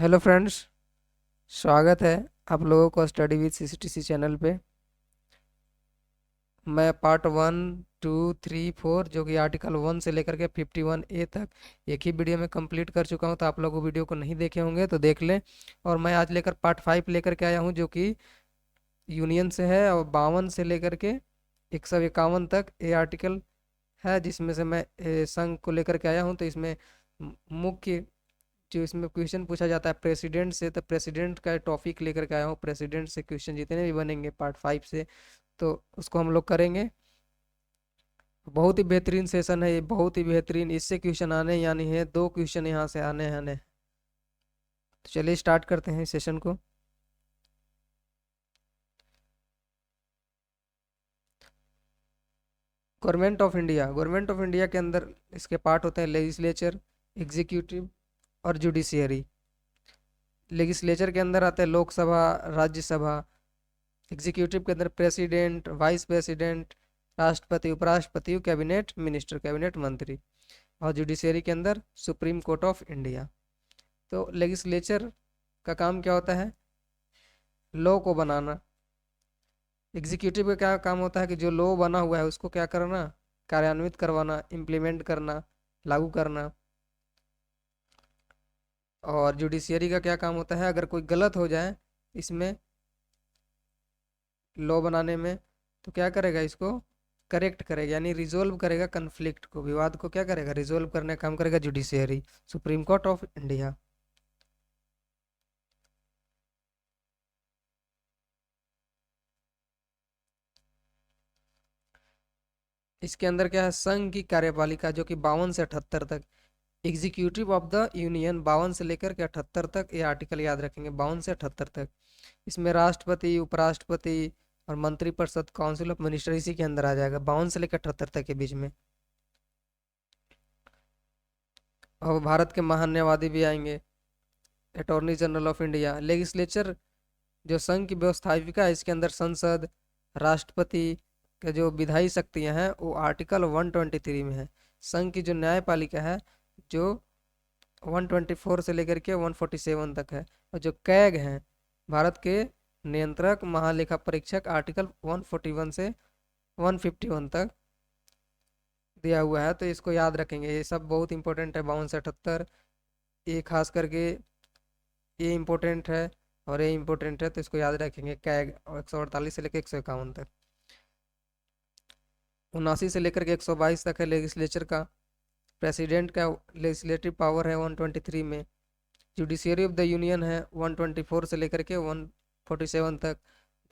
Hello friends. स्वागत है आप लोगों को स्टडी विद सीसीटीसी चैनल पे। मैं पार्ट 1, 2, 3, 4 जो कि आर्टिकल 1 से लेकर के 51A तक एक ही वीडियो में कंप्लीट कर चुका हूं। तो आप लोग वो वीडियो को नहीं देखे होंगे तो देख लें। और मैं आज लेकर पार्ट 5 लेकर के आया हूं जो कि यूनियन से है, और 52 से लेकर के 151 तक ये आर्टिकल है, जिसमें से मैं संघ को लेकर के आया हूं। तो इसमें मुख्य जो इसमें क्वेश्चन पूछा जाता है प्रेसिडेंट से, तो प्रेसिडेंट का टॉपिक लेकर के आया हूँ। प्रेसिडेंट से क्वेश्चन जितने भी बनेंगे पार्ट 5 से, तो उसको हम लोग करेंगे। बहुत ही बेहतरीन सेशन है ये, बहुत ही बेहतरीन। इससे क्वेश्चन आने यानी है 2 क्वेश्चन यहाँ से आने। तो चलिए स्टार्ट करते हैं इस सेशन को। गवर्नमेंट ऑफ इंडिया के अंदर इसके पार्ट होते हैं लेजिस्लेचर, एग्जीक्यूटिव और जुडिशियरी। लेजिस्लेचर के अंदर आते हैं लोकसभा, राज्यसभा। एग्जीक्यूटिव के अंदर प्रेसिडेंट, वाइस प्रेसिडेंट, राष्ट्रपति, उपराष्ट्रपति, कैबिनेट मिनिस्टर, कैबिनेट मंत्री। और जुडिशरी के अंदर सुप्रीम कोर्ट ऑफ इंडिया। तो लेजिस्लेचर का काम क्या होता है? लॉ को बनाना। एग्जीक्यूटिव का क्या काम होता है कि जो लॉ बना हुआ है उसको क्या करना? कार्यान्वित करवाना, इम्प्लीमेंट करना, लागू करना। और जुडिशियरी का क्या काम होता है? अगर कोई गलत हो जाए इसमें, लॉ बनाने में, तो क्या करेगा? इसको करेक्ट करेगा, यानी रिजोल्व करेगा कन्फ्लिक्ट को, विवाद को क्या करेगा? रिजोल्व करने का काम करेगा judiciary, supreme court of India. इसके अंदर क्या है? संघ की कार्यपालिका जो कि 52 से 78 तक। एग्जीक्यूटिव ऑफ द यूनियन 52 से लेकर के 78 तक, ये आर्टिकल याद रखेंगे, 52 से 78 तक। इसमें राष्ट्रपति, उपराष्ट्रपति और मंत्रिपरिषद, काउंसिल ऑफ मिनिस्टर इसी के अंदर आ जाएगा, 52 से लेकर 78 तक के बीच में। और भारत के महान्यायवादी भी आएंगे, attorney general of India. Legislature जो संघ की व्यवस्थापिका है, इसके अंदर संसद, राष्ट्रपति के जो विधायी शक्तियां हैं वो आर्टिकल 123 में है। संघ की जो न्यायपालिका है जो 124 से लेकर के 147 तक है। और जो कैग हैं, भारत के नियंत्रक महालेखा परीक्षक, आर्टिकल 141 से 151 तक दिया हुआ है। तो इसको याद रखेंगे, ये सब बहुत इंपॉर्टेंट है। 52 से 78 ये खास करके ये इम्पोर्टेंट है और ये इम्पोर्टेंट है, तो इसको याद रखेंगे। कैग 148 से लेकर 151 तक। 79 से लेकर के 122 तक है लेजिस्लेचर का। प्रेसिडेंट का लेजिस्लेटिव पावर है 123 में। जुडिशियरी ऑफ द यूनियन है 124 से लेकर के 147 तक।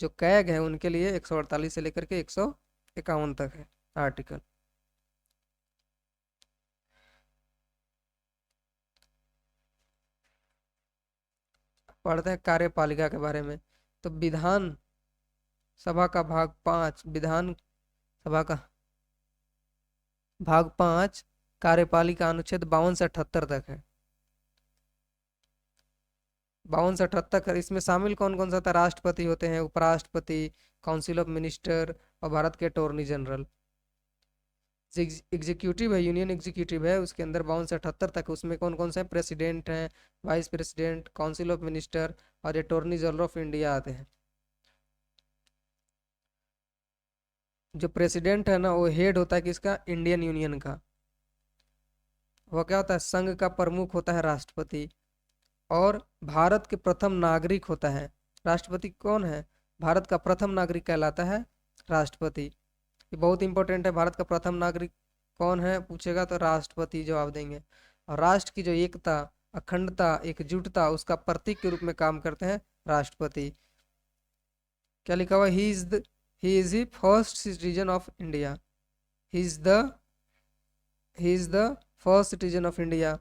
जो कैग है उनके लिए 148 से लेकर के 151 तक है आर्टिकल। पढ़ते हैं कार्यपालिका के बारे में। तो विधान सभा का भाग 5, विधान सभा का भाग 5 कार्यपालिका अनुच्छेद 52 से 78 तक है। 52 से 78 तक। इसमें शामिल कौन कौन सा था? राष्ट्रपति होते हैं, उपराष्ट्रपति, काउंसिल ऑफ मिनिस्टर और भारत के अटॉर्नी जनरल। एग्जीक्यूटिव है, यूनियन एग्जीक्यूटिव है, उसके अंदर 52 से 78 तक। उसमें कौन कौन से? प्रेसिडेंट हैं, vice president, council of minister और अटॉर्नी जनरल ऑफ इंडिया आते हैं। जो प्रेसिडेंट है ना, वो हेड होता है किसका? इंडियन यूनियन का। वो क्या होता है? संघ का प्रमुख होता है राष्ट्रपति। और भारत के प्रथम नागरिक होता है राष्ट्रपति। कौन है? भारत का प्रथम नागरिक कहलाता है राष्ट्रपति। ये बहुत इंपॉर्टेंट है। भारत का प्रथम नागरिक कौन है पूछेगा तो राष्ट्रपति जवाब देंगे। और राष्ट्र की जो एकता, अखंडता, एकजुटता, उसका प्रतीक के रूप में काम करते हैं राष्ट्रपति। क्या लिखा हुआ? He is the first citizen of India. He is the he is the first citizen of India.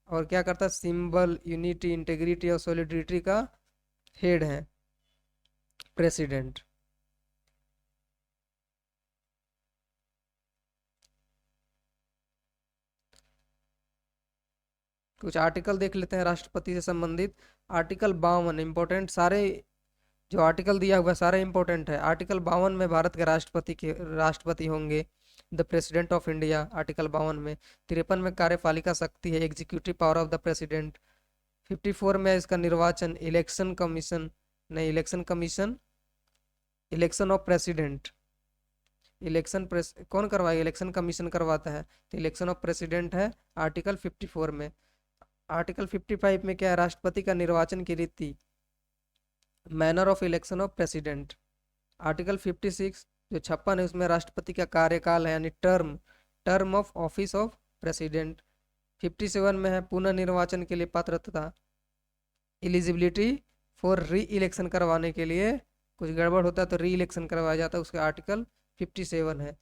और क्या करता है? सिंबल, यूनिटी, इंटेग्रिटी और सॉलिडरिटी का हेड है प्रेसिडेंट। कुछ आर्टिकल देख लेते हैं राष्ट्रपति से संबंधित। आर्टिकल 52 इंपॉर्टेंट, सारे जो आर्टिकल दिया हुआ है सारे इंपॉर्टेंट है। आर्टिकल 52 में भारत के राष्ट्रपति होंगे, the president of India, article 52 में। 53 में कार्यपालिका शक्ति है, executive power of the president. 54 में है इसका निर्वाचन इलेक्शन कमीशन, नहीं election commission, election of president. कौन करवाएगा? इलेक्शन कमीशन करवाता है, तो इलेक्शन ऑफ प्रेसिडेंट है आर्टिकल 54 में। आर्टिकल 55 में क्या है? राष्ट्रपति का निर्वाचन की रीति, manner of election of president. Article 56 जो 56 है उसमें राष्ट्रपति का कार्यकाल है, यानी term, term of office of president. 57 में है पुनः निर्वाचन के लिए पात्रता, एलिजिबिलिटी फॉर री इलेक्शन करवाने के लिए, कुछ गड़बड़ होता है तो री इलेक्शन करवाया जाता है, उसका आर्टिकल 57 है।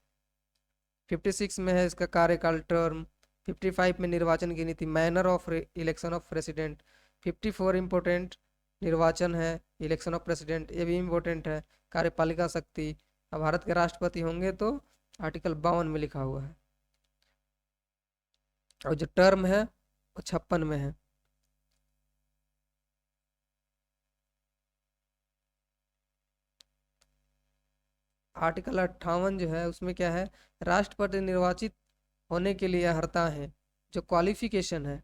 56 में है इसका कार्यकाल, टर्म। 55 में निर्वाचन की नीति, manner of election of president. 54 important, निर्वाचन है, इलेक्शन ऑफ प्रेसिडेंट, ये भी इम्पोर्टेंट है। कार्यपालिका शक्ति, अब भारत के राष्ट्रपति होंगे तो आर्टिकल 52 में लिखा हुआ है, और जो टर्म है वो 56 में है। आर्टिकल 58 जो है उसमें क्या है? राष्ट्रपति निर्वाचित होने के लिए हरता है, जो क्वालिफिकेशन है,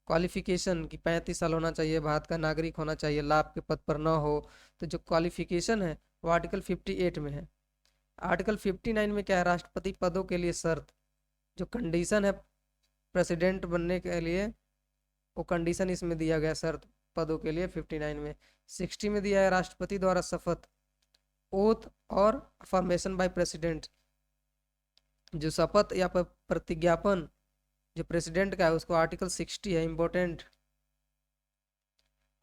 क्वालिफिकेशन की 35 साल होना चाहिए, भारत का नागरिक होना चाहिए, लाभ के पद पर ना हो, तो जो क्वालिफिकेशन है वो आर्टिकल 58 में है। आर्टिकल 59 में क्या है? राष्ट्रपति पदों के लिए शर्त, जो कंडीशन है प्रेसिडेंट बनने के लिए, वो कंडीशन इसमें दिया गया शर्त पदों के लिए 59 में। 60 में दिया है राष्ट्रपति द्वारा शपथ, ओथ और अफर्मेशन बाय प्रेसिडेंट, जो शपथ या प्रतिज्ञापन जो प्रेसिडेंट का है उसको आर्टिकल 60 है, इम्पोर्टेंट।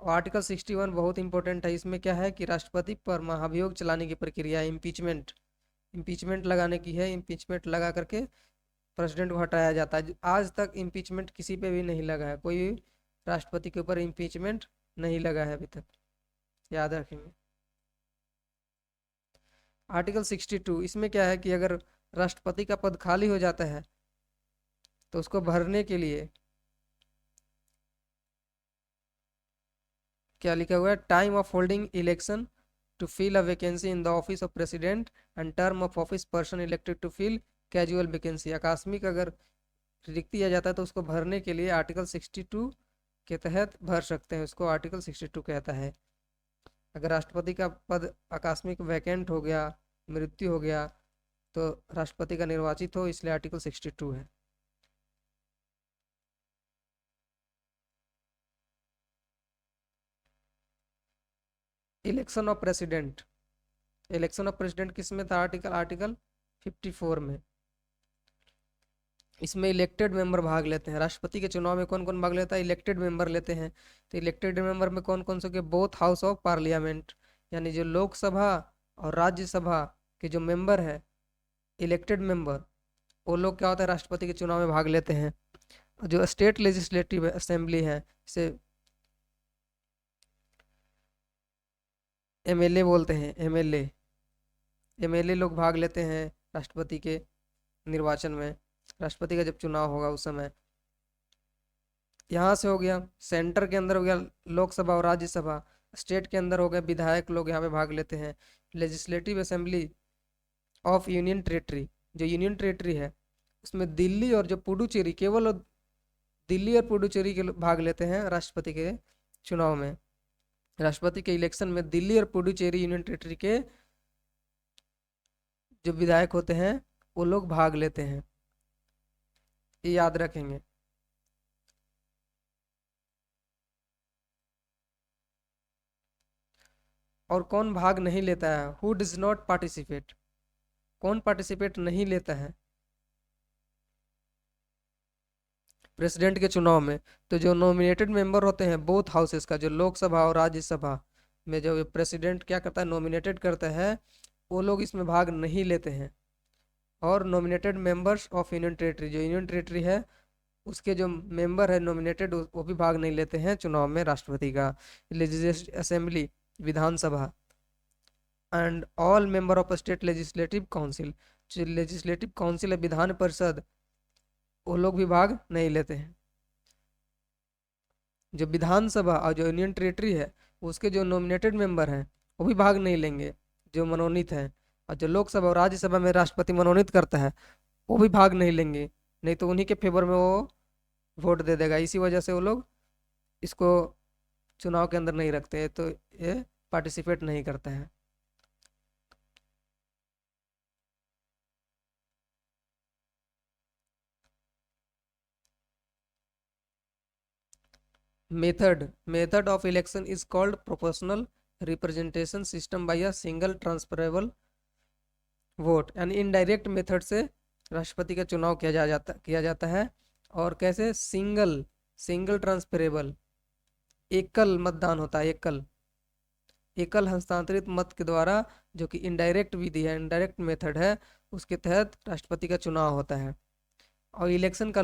और आर्टिकल 61 बहुत इंपॉर्टेंट है, इसमें क्या है कि राष्ट्रपति पर महाभियोग चलाने की प्रक्रिया, इम्पीचमेंट, इम्पीचमेंट लगाने की है, इम्पीचमेंट लगा करके प्रेसिडेंट को हटाया जाता है। आज तक इम्पीचमेंट किसी पे भी नहीं लगा है, कोई भी राष्ट्रपति के ऊपर इम्पीचमेंट नहीं लगा है अभी तक, याद रखेंगे। आर्टिकल 62 इसमें क्या है कि अगर राष्ट्रपति का पद खाली हो जाता है तो उसको भरने के लिए क्या लिखा हुआ है? Time of holding election to fill a vacancy in the office of president and term of office person elected to fill casual vacancy. आकस्मिक अगर रिक्ति आ जाता है तो उसको भरने के लिए आर्टिकल 62 के तहत भर सकते हैं, उसको आर्टिकल 62 कहता है। अगर राष्ट्रपति का पद आकस्मिक वैकेंट हो गया, मृत्यु हो गया, तो राष्ट्रपति का निर्वाचित हो, इसलिए आर्टिकल 62 है। Election of president, election of president किस में था? आर्टिकल 54 में। इसमें इलेक्टेड मेंबर भाग लेते हैं। राष्ट्रपति के चुनाव में कौन कौन भाग लेता है? इलेक्टेड मेंबर लेते हैं। तो इलेक्टेड मेंबर में कौन कौन से के? बोथ हाउस ऑफ पार्लियामेंट, यानी जो लोकसभा और राज्यसभा के जो मेंबर है, इलेक्टेड मेंबर, वो लोग क्या होता है? राष्ट्रपति के चुनाव में भाग लेते हैं। जो स्टेट लेजिस्लेटिव असेंबली है, इसे एमएलए बोलते हैं, एमएलए लोग भाग लेते हैं राष्ट्रपति के निर्वाचन में, राष्ट्रपति का जब चुनाव होगा उस समय। यहाँ से हो गया, सेंटर के अंदर हो गया लोकसभा और राज्यसभा, स्टेट के अंदर हो गए विधायक लोग यहाँ पे भाग लेते हैं। Legislative assembly of union territory, जो यूनियन टेरेटरी है उसमें दिल्ली और जो पुडुचेरी, केवल दिल्ली और पुडुचेरी के भाग लेते हैं राष्ट्रपति के चुनाव में। राष्ट्रपति के इलेक्शन में दिल्ली और पुडुचेरी यूनियन टेरेटरी के जो विधायक होते हैं वो लोग भाग लेते हैं, ये याद रखेंगे। और कौन भाग नहीं लेता है? हु डज नॉट पार्टिसिपेट, कौन पार्टिसिपेट नहीं लेता है प्रेसिडेंट के चुनाव में? तो जो नॉमिनेटेड मेंबर होते हैं बोथ हाउसेस का, जो लोकसभा और राज्यसभा में जो प्रेसिडेंट क्या करता है? नॉमिनेटेड करता है, वो लोग इसमें भाग नहीं लेते हैं। और nominated members of union territory, जो यूनियन टेरेटरी है उसके जो मेंबर है नॉमिनेटेड, वो भी भाग नहीं लेते हैं चुनाव में राष्ट्रपति का। Legislative assembly, Vidhan Sabha, and all member of state legislative council, जो लेजिस्लेटिव काउंसिल है, विधान परिषद, वो लोग भी भाग नहीं लेते हैं। जो विधानसभा और जो यूनियन टेरेटरी है उसके जो नॉमिनेटेड मेंबर हैं वो भी भाग नहीं लेंगे, जो मनोनीत हैं। और जो लोकसभा और राज्यसभा में राष्ट्रपति मनोनीत करता है वो भी भाग नहीं लेंगे, नहीं तो उन्हीं के फेवर में वो वोट दे देगा। इसी वजह से वो लोग इसको चुनाव के अंदर नहीं रखते, तो ये पार्टिसिपेट नहीं करते हैं। Method of election is called proportional representation system by a single transferable vote, यानी इनडायरेक्ट मेथड से राष्ट्रपति का चुनाव किया जाता है। और कैसे? सिंगल ट्रांसफरेबल, एकल मतदान होता है, एकल हस्तांतरित मत के द्वारा, जो कि इनडायरेक्ट विधि है, इनडायरेक्ट मेथड है, उसके तहत राष्ट्रपति का चुनाव होता है। और इलेक्शन का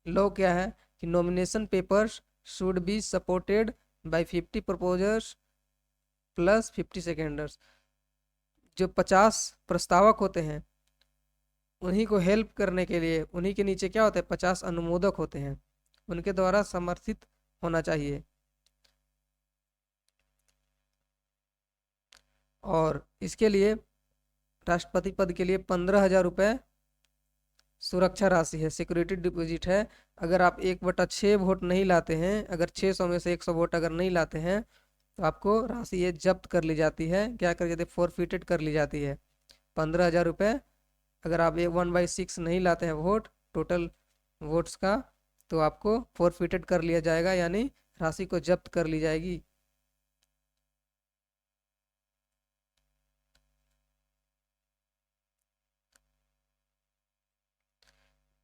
लॉ क्या है कि nomination papers should be supported by 50 proposers plus 50 seconders. जो 50 प्रस्तावक होते हैं उन्हीं को हेल्प करने के लिए, उन्हीं के नीचे क्या होते हैं, 50 अनुमोदक होते हैं, उनके द्वारा समर्थित होना चाहिए। और इसके लिए राष्ट्रपति पद के लिए 15,000 रुपये सुरक्षा राशि है, सिक्योरिटी डिपॉजिट है। अगर आप 1/6 वोट नहीं लाते हैं, अगर 600 में से 100 वोट अगर नहीं लाते हैं, तो आपको राशि ये जब्त कर ली जाती है। क्या कर जाती है? फोरफिटेड कर ली जाती है। 15,000 रुपये अगर आप 1/6 नहीं लाते हैं वोट टोटल वोट्स का, तो आपको फोरफिटेड कर लिया जाएगा, यानी राशि को जब्त कर ली जाएगी।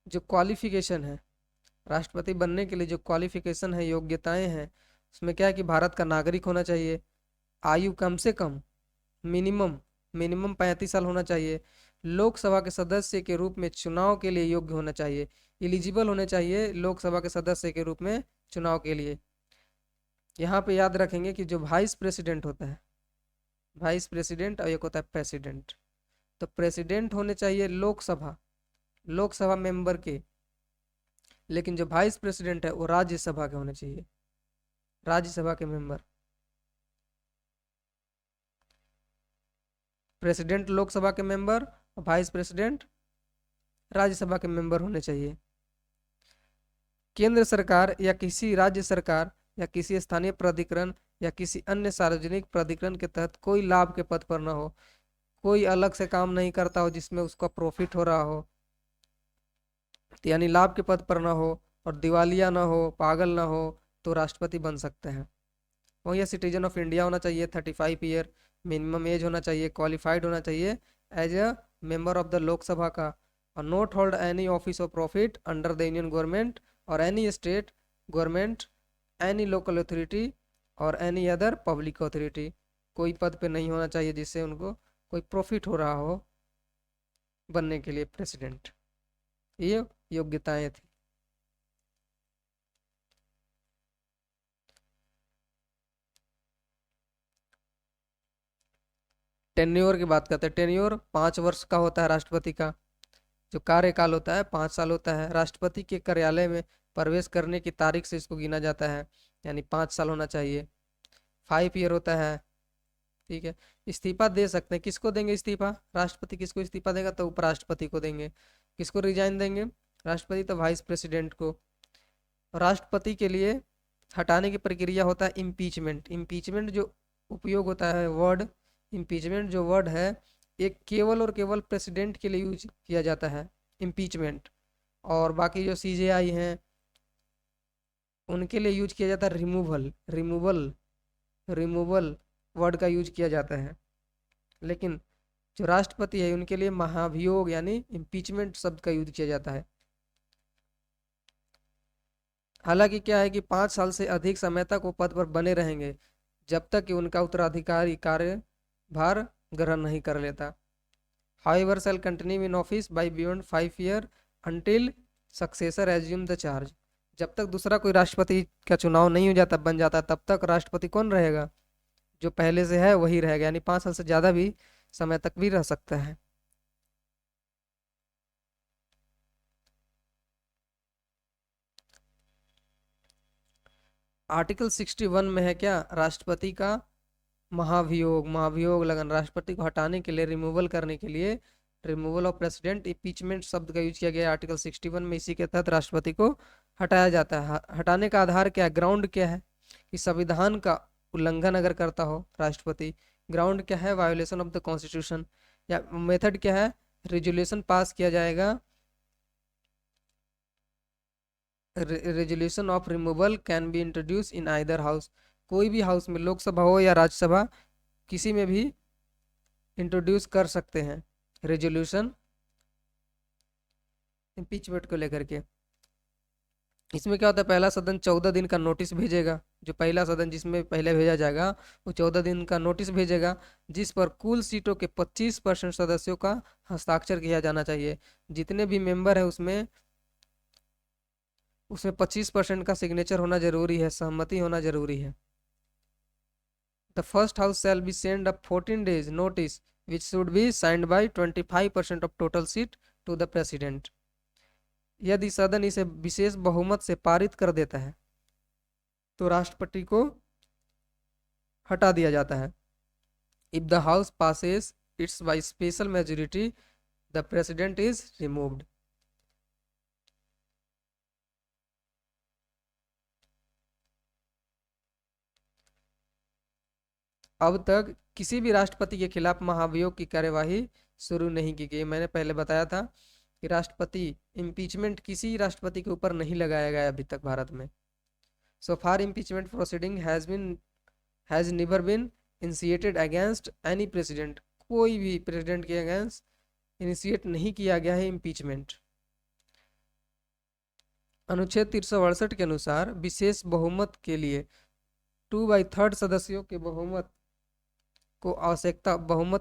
जो क्वालिफिकेशन है राष्ट्रपति बनने के लिए, जो क्वालिफिकेशन है, योग्यताएं हैं, उसमें क्या है कि भारत का नागरिक होना चाहिए, आयु कम से कम मिनिमम 35 साल होना चाहिए, लोकसभा के सदस्य के रूप में चुनाव के लिए योग्य होना चाहिए, एलिजिबल होने चाहिए लोकसभा के सदस्य के रूप में चुनाव के लिए। यहाँ पे याद रखेंगे कि जो वाइस प्रेसिडेंट होता है, वाइस प्रेसिडेंट और एक होता है प्रेसिडेंट, तो प्रेसिडेंट होने चाहिए लोकसभा मेंबर के, लेकिन जो वाइस प्रेसिडेंट है वो राज्यसभा के होने चाहिए, राज्यसभा के मेंबर। प्रेसिडेंट लोकसभा के मेंबर और वाइस प्रेसिडेंट राज्यसभा के मेंबर होने चाहिए। केंद्र सरकार या किसी राज्य सरकार या किसी स्थानीय प्राधिकरण या किसी अन्य सार्वजनिक प्राधिकरण के तहत कोई लाभ के पद पर न हो, कोई अलग से काम नहीं करता हो जिसमें उसका प्रॉफिट हो रहा हो, यानी लाभ के पद पर ना हो, और दिवालिया ना हो, पागल ना हो, तो राष्ट्रपति बन सकते हैं। वही सिटीजन ऑफ इंडिया होना चाहिए, 35 ईयर मिनिमम एज होना चाहिए, क्वालिफाइड होना चाहिए as a member of the Lok Sabha का, और not hold any office of profit under the union government or any state government, any local authority or any other public authority. कोई पद पे नहीं होना चाहिए जिससे उनको कोई प्रॉफिट हो रहा हो बनने के लिए प्रेसिडेंट। ये योग्यताएं थी। टेन्योर की बात करते हैं। टेन्योर 5 वर्ष का होता है राष्ट्रपति का, जो कार्यकाल होता है 5 साल होता है। राष्ट्रपति के कार्यालय में प्रवेश करने की तारीख से इसको गिना जाता है, यानी 5 साल होना चाहिए। 5 ईयर होता है, ठीक है। इस्तीफा दे सकते हैं, किसको देंगे इस्तीफा? राष्ट्रपति किसको इस्तीफा देगा? तो उपराष्ट्रपति को देंगे। किसको रिजाइन देंगे? राष्ट्रपति तो वाइस प्रेसिडेंट को। राष्ट्रपति के लिए हटाने की प्रक्रिया होता है इम्पीचमेंट। इम्पीचमेंट जो उपयोग होता है वर्ड, इम्पीचमेंट जो वर्ड है, एक केवल और केवल प्रेसिडेंट के लिए यूज किया जाता है इम्पीचमेंट, और बाकी जो सीजेआई हैं उनके लिए यूज किया जाता है रिमूवल वर्ड का यूज किया जाता है। लेकिन जो राष्ट्रपति है उनके लिए महाभियोग यानी इम्पीचमेंट शब्द का यूज किया जाता है। हालांकि क्या है कि 5 साल से अधिक समय तक वो पद पर बने रहेंगे जब तक कि उनका उत्तराधिकारी कार्यभार ग्रहण नहीं कर लेता। However shall continue in office by beyond 5 years until successor assume the charge। जब तक दूसरा कोई राष्ट्रपति का चुनाव नहीं हो जाता, बन जाता, तब तक राष्ट्रपति कौन रहेगा? जो पहले से है वही रहेगा, यानी 5 साल से ज्यादा भी समय तक भी रह सकता है। आर्टिकल 61 में है क्या? राष्ट्रपति का महाभियोग लगन, राष्ट्रपति को हटाने के लिए, रिमूवल करने के लिए, रिमूवल ऑफ प्रेसिडेंट, इम्पीचमेंट शब्द का यूज किया गया आर्टिकल 61 में। इसी के तहत राष्ट्रपति को हटाया जाता है। हटाने का आधार क्या है, ग्राउंड क्या है कि संविधान का उल्लंघन अगर करता हो राष्ट्रपति, ग्राउंड क्या है, वायोलेशन ऑफ द कॉन्स्टिट्यूशन, या मेथड क्या है, रेजुलेशन पास किया जाएगा, resolution of removal can be introduce in either house, कोई भी हाउस में, लोकसभा हो या राज्यसभा, किसी में भी इंट्रोड्यूस कर सकते हैं रेजोल्यूशन इम्पीचमेंट को लेकर के। इसमें क्या होता है, पहला सदन 14 दिन का नोटिस भेजेगा, जो पहला सदन जिसमें पहले भेजा जाएगा वो 14 दिन का नोटिस भेजेगा, जिस पर कुल सीटों के 25% सदस्यों का हस्ताक्षर किया जाना चाहिए। जितने भी मेंबर है उसमें उसमें 25% का सिग्नेचर होना जरूरी है, सहमति होना जरूरी है। The first house shall be send a 14 days notice which should be signed by 25% of total seat to the president। यदि सदन इसे विशेष बहुमत से पारित कर देता है तो राष्ट्रपति को हटा दिया जाता है। If the house passes it's by special majority the president is removed. अब तक किसी भी राष्ट्रपति के खिलाफ महाभियोग की कार्यवाही शुरू नहीं की गई। मैंने पहले बताया था कि राष्ट्रपति इम्पीचमेंट किसी राष्ट्रपति के ऊपर नहीं लगाया गया अभी तक भारत में। So far impeachment proceeding has never been initiated against any president, कोई भी प्रेसिडेंट के अगेंस्ट इनिशिएट नहीं किया गया है इम्पीचमेंट। अनुच्छेद 368 के अनुसार विशेष बहुमत के लिए 2/3 सदस्यों के बहुमत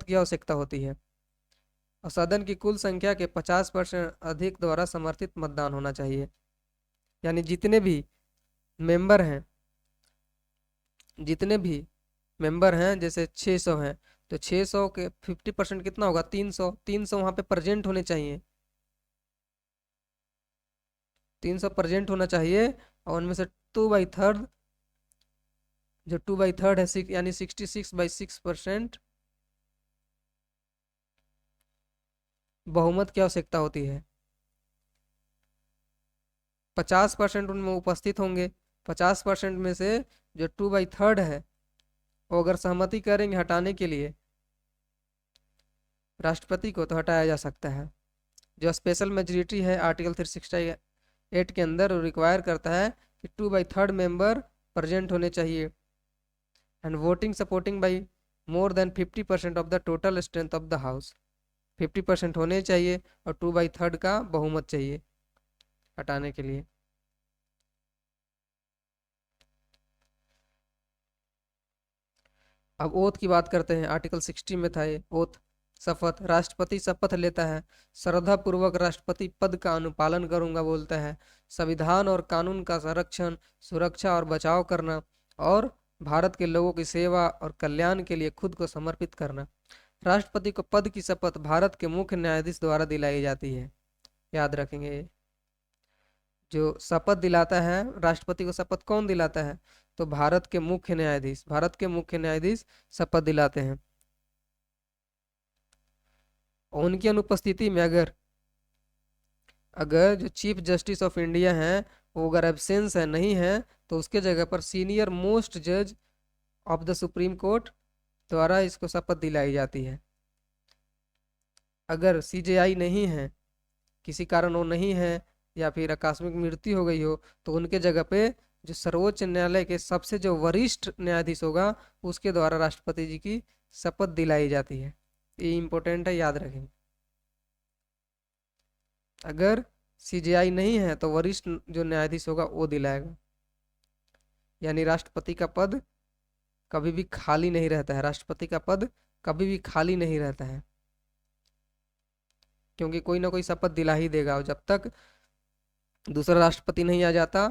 की आवश्यकता होती है और सदन की कुल संख्या के 50% अधिक द्वारा समर्थित मतदान होना चाहिए। यानी जितने भी मेंबर हैं जैसे 600 हैं तो 600 के 50% कितना होगा, 300 वहां पे प्रेजेंट होने चाहिए, 300 प्रेजेंट होना चाहिए और उनमें से 2/3 जो 2/3 है यानी 66/6% बहुमत की आवश्यकता होती है। 50% उनमें उपस्थित होंगे, 50% में से जो 2/3 है वो अगर सहमति करेंगे हटाने के लिए राष्ट्रपति को तो हटाया जा सकता है। जो स्पेशल मेजोरिटी है आर्टिकल 368 के अंदर रिक्वायर करता है कि 2/3 मेंबर प्रेजेंट होने चाहिए and voting supporting by more than 50% of the total strength of the house, 50% होने चाहिए और 2/3 का बहुमत चाहिए हटाने के लिए। अब ओथ की बात करते हैं। आर्टिकल 60 में था ये ओथ, शपथ। राष्ट्रपति शपथ लेता है, श्रद्धा पूर्वक राष्ट्रपति पद का अनुपालन करूंगा बोलता है, संविधान और कानून का संरक्षण, सुरक्षा और बचाव करना और भारत के लोगों की सेवा और कल्याण के लिए खुद को समर्पित करना। राष्ट्रपति को पद की शपथ भारत के मुख्य न्यायाधीश द्वारा दिलाई जाती है, याद रखेंगे। जो शपथ दिलाता है राष्ट्रपति को, शपथ कौन दिलाता है, तो भारत के मुख्य न्यायाधीश शपथ दिलाते हैं। और उनकी अनुपस्थिति में अगर जो चीफ जस्टिस ऑफ इंडिया हैं वो अगर एब्सेंस है, नहीं है, तो उसके जगह पर सीनियर मोस्ट जज ऑफ द सुप्रीम कोर्ट द्वारा इसको शपथ दिलाई जाती है। अगर सीजेआई नहीं है, किसी कारण वो नहीं है या फिर आकस्मिक मृत्यु हो गई हो, तो उनके जगह पे जो सर्वोच्च न्यायालय के सबसे जो वरिष्ठ न्यायाधीश होगा उसके द्वारा राष्ट्रपति जी की शपथ दिलाई जाती है। ये इंपॉर्टेंट है, याद रखें। अगर सीजेआई नहीं है तो वरिष्ठ जो न्यायाधीश होगा वो दिलाएगा। यानी राष्ट्रपति का पद कभी भी खाली नहीं रहता है, राष्ट्रपति का पद कभी भी खाली नहीं रहता है, क्योंकि कोई ना कोई शपथ दिला ही देगा और जब तक दूसरा राष्ट्रपति नहीं आ जाता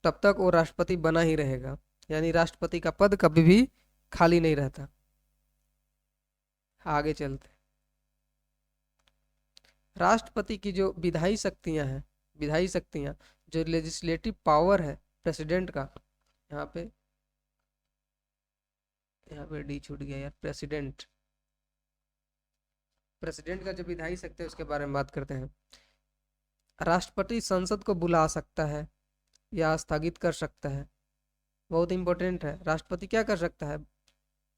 तब तक वो राष्ट्रपति बना ही रहेगा। यानी राष्ट्रपति का पद कभी भी खाली नहीं रहता। आगे चलते, राष्ट्रपति की जो विधायी शक्तियां जो लेजिस्लेटिव पावर है प्रेसिडेंट का, यहाँ पे डी छूट गया यार, प्रेसिडेंट का जो विधायी शक्ति है उसके बारे में बात करते हैं। राष्ट्रपति संसद को बुला सकता है या स्थगित कर सकता है। बहुत इंपॉर्टेंट है। राष्ट्रपति क्या कर सकता है?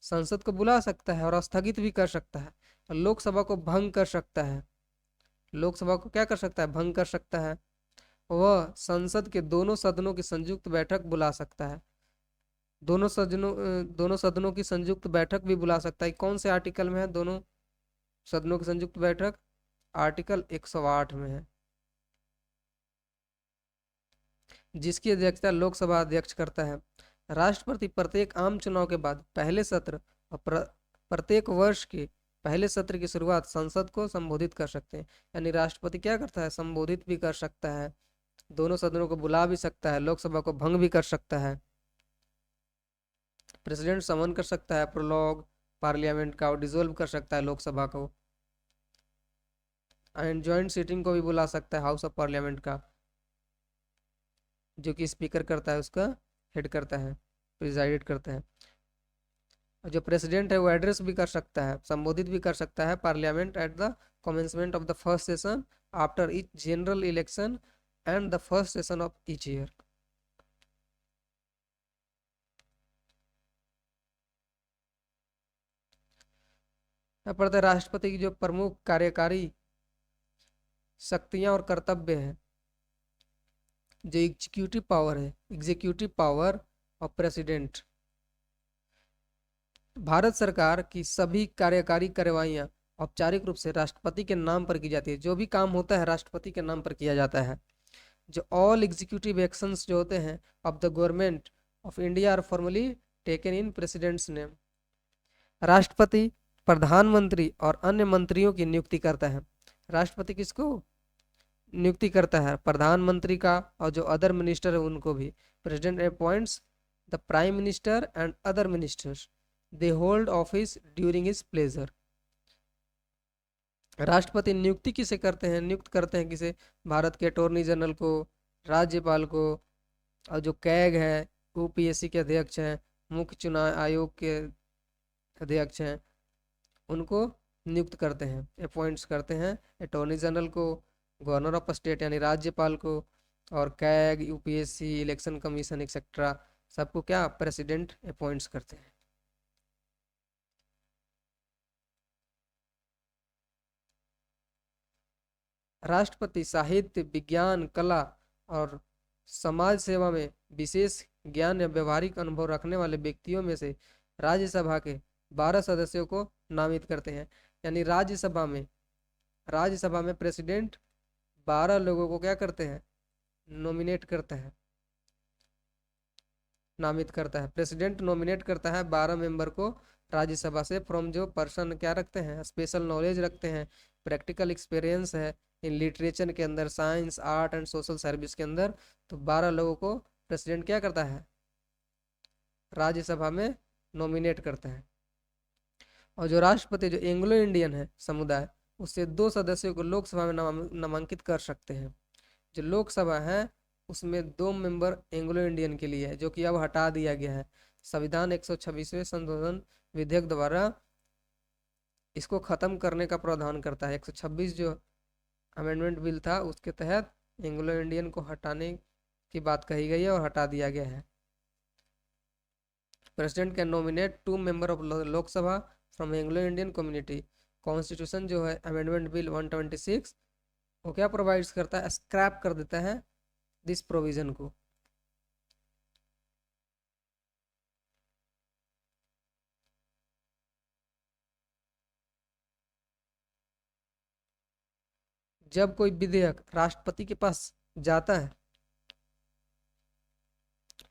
संसद को बुला सकता है और स्थगित भी कर सकता है। और लोकसभा को भंग कर सकता है। लोकसभा को क्या कर सकता है? भंग कर सकता है। वह संसद के दोनों सदनों की संयुक्त बैठक बुला सकता है। दोनों सदनों की संयुक्त बैठक भी बुला सकता है। कौन से आर्टिकल में है दोनों सदनों की संयुक्त बैठक? आर्टिकल 108 में है। जिसकी अध्यक्षता लोकसभा अध्यक्ष करता है। राष्ट्रपति प्रत्येक आम चुनाव के बाद पहले सत्र और प्रत्येक वर्ष के पहले सत्र की शुरुआत संसद को संबोधित कर सकते हैं। यानी राष्ट्रपति क्या करता है? संबोधित भी कर सकता है, दोनों सदनों को बुला भी सकता है, लोकसभा को भंग भी कर सकता है। प्रेसिडेंट समन कर सकता है प्रोलॉग पार्लियामेंट का और डिसोल्व कर सकता है लोकसभा को। एंड ज्वाइंट सीटिंग को भी बुला सकता है हाउस ऑफ पार्लियामेंट का, जो कि स्पीकर करता है, उसका हेड करता है, प्रिजाइडेड करता है। और जो प्रेसिडेंट है वो एड्रेस भी कर सकता है, संबोधित भी कर सकता है parliament at the commencement of the first session after each general election and the first session of each year. पड़ता है राष्ट्रपति की जो प्रमुख कार्यकारी शक्तियां और कर्तव्य है। जो एग्जीक्यूटिव पावर है, executive power of president, Bharat सरकार की सभी कार्यकारी कार्रवाइयां औपचारिक रूप से राष्ट्रपति के नाम पर की जाती है। जो भी काम होता है राष्ट्रपति के नाम पर किया जाता है। जो ऑल एग्जीक्यूटिव एक्शंस जो होते हैं of the government of India are formally taken in president's name. राष्ट्रपति प्रधानमंत्री और अन्य मंत्रियों की नियुक्ति करता है। राष्ट्रपति किसको नियुक्ति करता है? प्रधानमंत्री का, और जो अदर मिनिस्टर है उनको भी। President appoints the prime minister and other ministers, they hold office during his pleasure. राष्ट्रपति नियुक्ति किसे करते हैं? नियुक्त करते हैं किसे? भारत के अटॉर्नी जनरल को, राज्यपाल को, और जो कैग है, यूपीएससी के अध्यक्ष हैं, मुख्य चुनाव आयोग के अध्यक्ष हैं, उनको नियुक्त करते हैं, अपॉइंट्स करते हैं। अटॉर्नी जनरल को, गवर्नर ऑफ स्टेट यानी राज्यपाल को, और CAG, UPSC, election commission etcetera सबको क्या प्रेसिडेंट अपॉइंट्स करते हैं। राष्ट्रपति साहित्य, विज्ञान, कला और समाज सेवा में विशेष ज्ञान या व्यवहारिक अनुभव रखने वाले व्यक्तियों में से राज्यसभा के 12 सदस्यों को नामित करते हैं। यानी राज्यसभा में प्रेसिडेंट 12 लोगों को क्या करते हैं? नॉमिनेट करता है, नामित करता है। प्रेसिडेंट नॉमिनेट करता है 12 मेंबर को राज्यसभा से, फ्रॉम जो पर्सन क्या रखते हैं? स्पेशल नॉलेज रखते हैं, प्रैक्टिकल एक्सपीरियंस है इन लिटरेचर के अंदर, science, art and social service के अंदर। तो 12 लोगों को प्रेसिडेंट क्या करता है? राज्यसभा में नॉमिनेट करता है। और जो राष्ट्रपति जो एंग्लो इंडियन है समुदाय, उससे 2 सदस्यों को लोकसभा में नामांकित कर सकते हैं। जो लोकसभा है उसमें 2 मेंबर एंग्लो इंडियन के लिए है, जो कि अब हटा दिया गया है। संविधान 126वें संशोधन विधेयक द्वारा इसको खत्म करने का प्रावधान करता है। 126 जो अमेंडमेंट बिल था उसके तहत एंग्लो इंडियन को हटाने की बात कही गई है और हटा दिया गया है। President can nominate 2 member of Lok Sabha from Anglo Indian community. Constitution जो है अमेंडमेंट बिल 126 वो क्या प्रोवाइड्स करता है? स्क्रैप कर देता है दिस प्रोविजन को। जब कोई विधेयक राष्ट्रपति के पास जाता है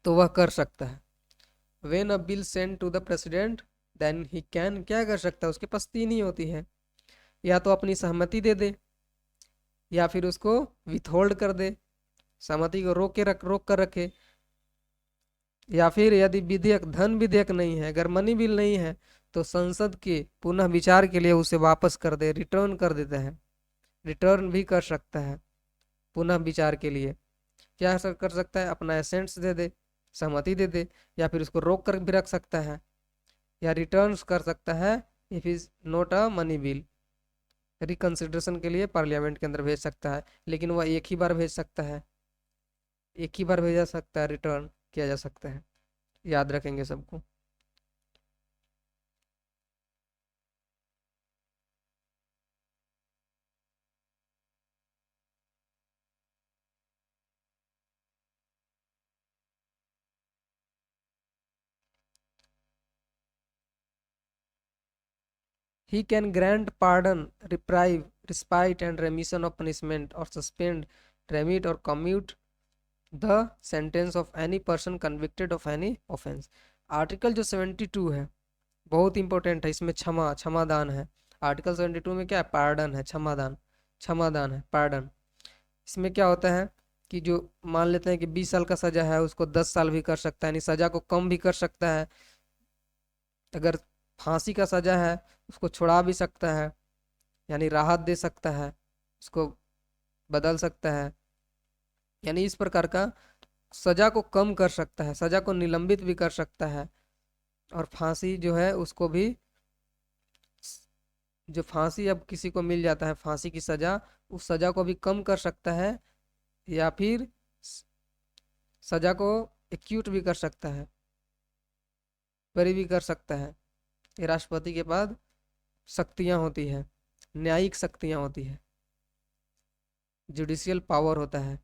तो वह कर सकता है। When a bill sent to the president, then he can क्या कर सकता है? उसके पास 3 ही होती है, या तो अपनी सहमति दे दे, या फिर उसको विथहोल्ड कर दे, सहमति को रोक कर रखे, या फिर यदि विधेयक धन विधेयक नहीं है, अगर मनी बिल नहीं है, तो संसद के पुनः विचार के लिए उसे वापस कर दे, रिटर्न कर देता है। रिटर्न भी कर सकता है पुनः विचार के लिए। क्या कर सकता है? अपना एसेंट्स दे दे, सहमति दे दे, या फिर उसको रोक कर भी रख सकता है, या रिटर्न्स कर सकता है if is not a money bill. Reconsideration के लिए पार्लियामेंट के अंदर भेज सकता है, लेकिन वह एक ही बार भेज सकता है, एक ही बार भेजा सकता है, रिटर्न किया जा सकता है। याद रखेंगे सबको। He can grant pardon, reprieve, respite and remission of punishment or suspend, remit or commute the sentence of any person convicted of any offense। Article जो 72 है बहुत इंपॉर्टेंट है, इसमें क्षमादान है। आर्टिकल 72 में क्या है? पार्डन है, क्षमादान है, पार्डन। इसमें क्या होता है कि जो मान लेते हैं कि 20 साल का सजा है उसको 10 साल भी कर सकता है, यानी सजा को कम भी कर सकता है। अगर फांसी का सजा है उसको छुड़ा भी सकता है, यानी राहत दे सकता है, उसको बदल सकता है, यानी इस प्रकार का सजा को कम कर सकता है, सजा को निलंबित भी कर सकता है। और फांसी जो है उसको भी, जो फांसी अब किसी को मिल जाता है फांसी की सजा, उस सजा को भी कम कर सकता है, या फिर सजा को एक्यूट भी कर सकता है, बरी भी कर सकता है। ये राष्ट्रपति के पास शक्तियां होती है, न्यायिक शक्तियां होती है, जुडिशियल पावर होता है।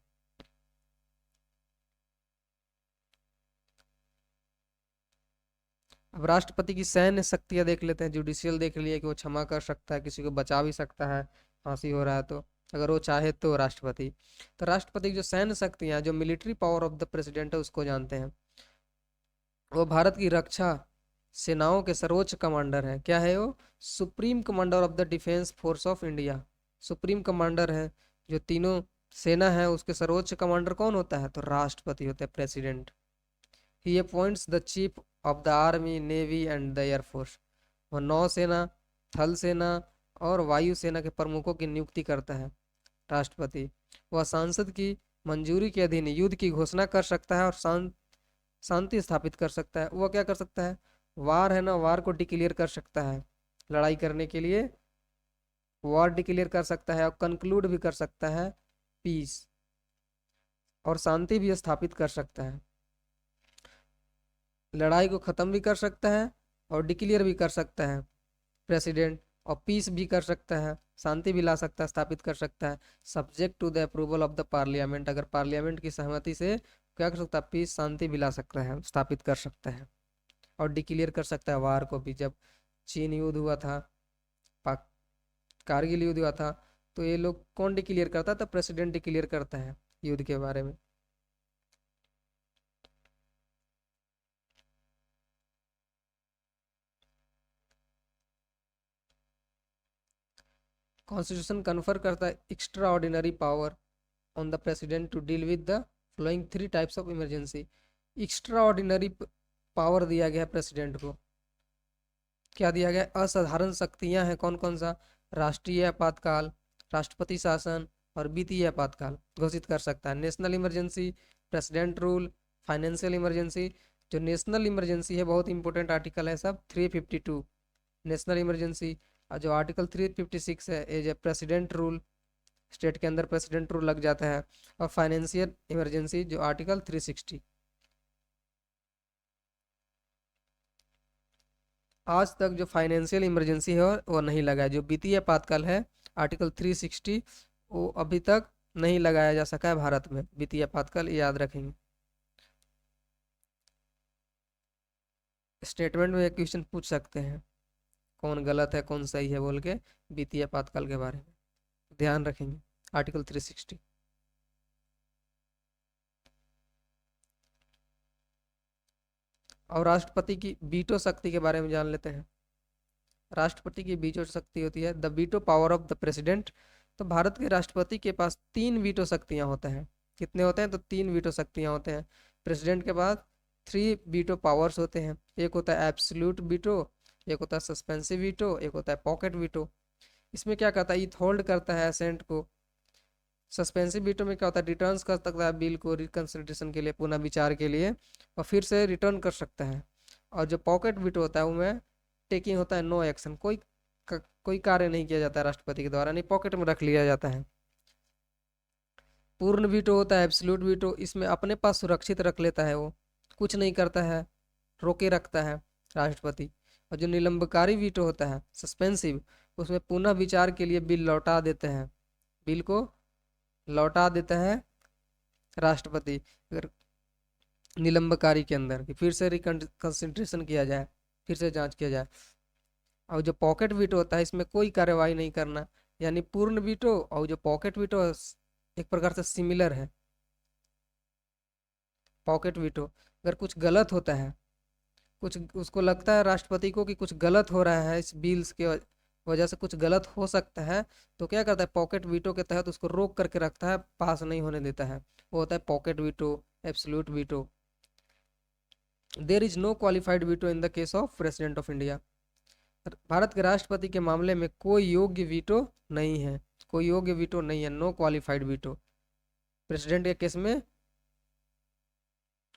अब राष्ट्रपति की सैन्य शक्तियां देख लेते हैं। जुडिशियल देख लिए कि वो क्षमा कर सकता है, किसी को बचा भी सकता है, फांसी हो रहा है तो अगर वो चाहे तो राष्ट्रपति। तो राष्ट्रपति की जो सैन्य शक्तियां, जो military power of the president है, उसको जानते हैं। वो भारत की रक्षा सेनाओं के सर्वोच्च कमांडर है। क्या है वो? Supreme commander of the defence force of India. Supreme commander है, जो तीनों सेना है उसके सर्वोच्च कमांडर कौन होता है? तो राष्ट्रपति होता है, president. He appoints the chief of the army, navy and the air force. वह नौसेना, थल सेना और वायु सेना के प्रमुखों की नियुक्ति करता है राष्ट्रपति। वह सांसद की मंजूरी के अधीन युद्ध की घोषणा कर सकता है और शांति स्थापित कर सकता है। वह क्या कर सकता है? वार है ना, वार को डिक्लेयर कर सकता है, लड़ाई करने के लिए वार डिक्लेयर कर सकता है, और कंक्लूड भी कर सकता है पीस, और शांति भी स्थापित कर सकता है। लड़ाई को खत्म भी कर सकता है और डिक्लेयर भी कर सकता है प्रेसिडेंट, और पीस भी कर सकता है, शांति भी ला सकता है, स्थापित कर सकता है, subject to the approval of the parliament. अगर पार्लियामेंट की सहमति से क्या कर सकता है? पीस, शांति भी ला सकता है, स्थापित कर सकता है, और डिक्लेयर कर सकता है वार को भी। जब चीन युद्ध हुआ था, पाक कारगिल युद्ध हुआ था, तो ये लोग कौन डिक्लेयर करता था? प्रेसिडेंट डिक्लेयर करता है युद्ध के बारे में। कॉन्स्टिट्यूशन कन्फर करता है extraordinary power on the president to deal with the flowing 3 types of emergency. Extraordinary power दिया गया प्रेसिडेंट को। क्या दिया गया? असाधारण शक्तियां हैं। कौन कौन सा? राष्ट्रीय आपातकाल, राष्ट्रपति शासन और वित्तीय आपातकाल घोषित कर सकता है। National emergency, president rule, financial emergency. जो नेशनल इमरजेंसी है, बहुत इंपॉर्टेंट आर्टिकल है सब, 352 नेशनल इमरजेंसी। और जो आर्टिकल 356 है, as a president rule, state के अंदर प्रेसिडेंट रूल लग जाता है। और फाइनेंशियल इमरजेंसी जो आर्टिकल 360। आज तक जो फाइनेंशियल इमरजेंसी है वो नहीं लगा है। जो वित्तीय आपातकाल है आर्टिकल 360, वो अभी तक नहीं लगाया जा सका है भारत में। वित्तीय आपातकाल याद रखेंगे। स्टेटमेंट में एक क्वेश्चन पूछ सकते हैं, कौन गलत है कौन सही है बोल के, वित्तीय आपातकाल के बारे में ध्यान रखेंगे। आर्टिकल 360। और राष्ट्रपति की वीटो शक्ति के बारे में जान लेते हैं। राष्ट्रपति की वीटो शक्ति होती है the veto power of the president. तो भारत के राष्ट्रपति के पास 3 वीटो शक्तियां होते हैं। कितने होते हैं? तो 3 वीटो शक्तियां होते हैं। प्रेसिडेंट के पास 3 वीटो पावर्स होते हैं। एक होता है एब्सोल्यूट वीटो, एक होता है सस्पेंसिव वीटो, एक होता है पॉकेट वीटो। इसमें क्या करता है? इथ होल्ड करता है असेंट को। सस्पेंसिव वीटो में क्या होता है? रिटर्न्स कर सकता है बिल को रिकंसिडरेशन के लिए, पुनः विचार के लिए, और फिर से रिटर्न कर सकता है। और जो पॉकेट वीटो होता है वो में टेकिंग होता है नो एक्शन, कोई कोई कार्य नहीं किया जाता है राष्ट्रपति के द्वारा, नहीं पॉकेट में रख लिया जाता है। पूर्ण वीटो होता है, एब्सोल्यूट वीटो, इसमें अपने पास सुरक्षित रख लेता है, वो कुछ नहीं करता है, रोके रखता है राष्ट्रपति। और जो निलंबकारी वीटो होता है, सस्पेंसिव, उसमें पुनः विचार के लिए बिल लौटा देते हैं, बिल को लौटा देता है राष्ट्रपति, अगर निलंबकारी के अंदर कि फिर से रिकंसिडरेशन किया जाए, फिर से जांच किया जाए। और जो पॉकेट वीटो होता है, इसमें कोई कार्रवाई नहीं करना, यानी पूर्ण वीटो और जो पॉकेट वीटो एक प्रकार से सिमिलर है। पॉकेट वीटो अगर कुछ गलत होता है, कुछ उसको लगता है राष्ट्रपति को कि कुछ गलत हो रहा है, इस बिल्स के वजह से कुछ गलत हो सकता है, तो क्या करता है, पॉकेट वीटो के तहत उसको रोक करके रखता है, पास नहीं होने देता है। वो होता है pocket veto, absolute veto. There is no qualified veto in the case of president of India. भारत के राष्ट्रपति के मामले में कोई योग्य वीटो नहीं है, कोई योग्य वीटो नहीं है, नो क्वालिफाइड वीटो। प्रेसिडेंट के केस में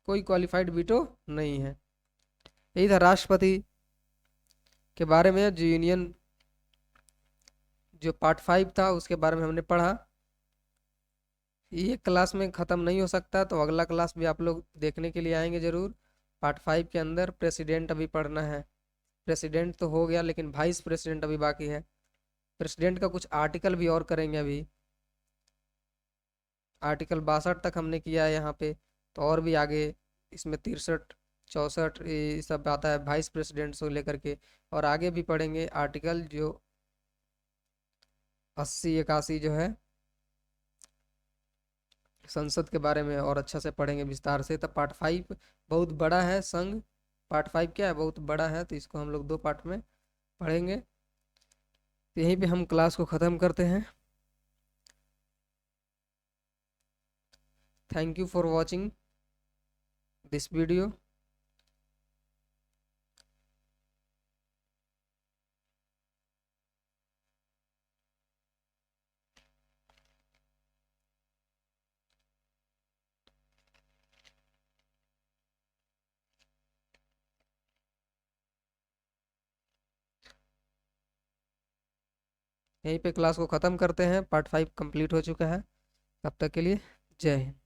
कोई क्वालिफाइड वीटो नहीं है। यही था राष्ट्रपति के बारे में, जो यूनियन जो पार्ट 5 था उसके बारे में हमने पढ़ा। ये क्लास में ख़त्म नहीं हो सकता, तो अगला क्लास भी आप लोग देखने के लिए आएंगे ज़रूर। पार्ट 5 के अंदर प्रेसिडेंट अभी पढ़ना है। प्रेसिडेंट तो हो गया, लेकिन वाइस प्रेसिडेंट अभी बाकी है। प्रेसिडेंट का कुछ आर्टिकल भी और करेंगे अभी। आर्टिकल 62 तक हमने किया है यहाँ पे, तो और भी आगे इसमें 63 64 ये सब आता है वाइस प्रेसिडेंट से लेकर के। और आगे भी पढ़ेंगे आर्टिकल जो 80 81 जो है संसद के बारे में, और अच्छा से पढ़ेंगे विस्तार से। तब पार्ट 5 बहुत बड़ा है, संघ पार्ट 5 क्या है, बहुत बड़ा है, तो इसको हम लोग 2 पार्ट में पढ़ेंगे। तो यहीं पे हम क्लास को ख़त्म करते हैं। Thank you for watching this video. यहीं पे क्लास को ख़त्म करते हैं, पार्ट 5 कंप्लीट हो चुका है। तब तक के लिए जय हिंद।